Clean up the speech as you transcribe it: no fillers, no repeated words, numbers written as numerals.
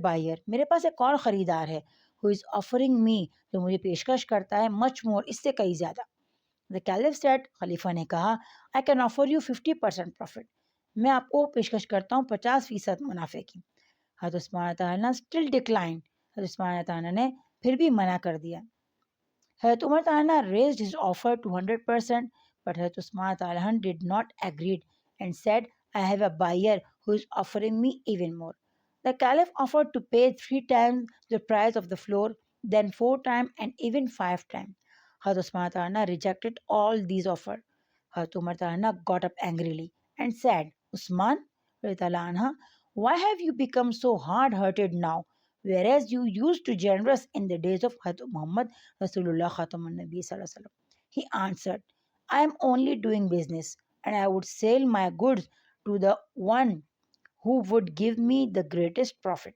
buyer, मेरे पास एक और ख़रीदार है, who is offering me, जो मुझे पेशकश करता है, much more, इससे कहीं ज़्यादा. The caliph said, खलीफा ने कहा, I can offer you 50% profit. मैं आपको पेशकश करता हूँ 50% मुनाफे की. हज़रत उस्मान ताला still declined. हज़रत उस्मान ताला ने फिर भी मना कर दिया. Hazrat Umar Taha raised his offer to 100%, but Hazrat Usman Taha did not agree and said, I have a buyer who is offering me even more. The Caliph offered to pay 3 times the price of the floor, then 4 times, and even 5 times. Hazrat Usman Taha rejected all these offers. Hazrat Umar Taha got up angrily and said, Usman, why have you become so hard-hearted now, whereas you used to generous in the days of Hazrat Muhammad Rasulullah Khatamun Nabi Sallallahu Alaihi Wasallam? He answered, I am only doing business and I would sell my goods to the one who would give me the greatest profit.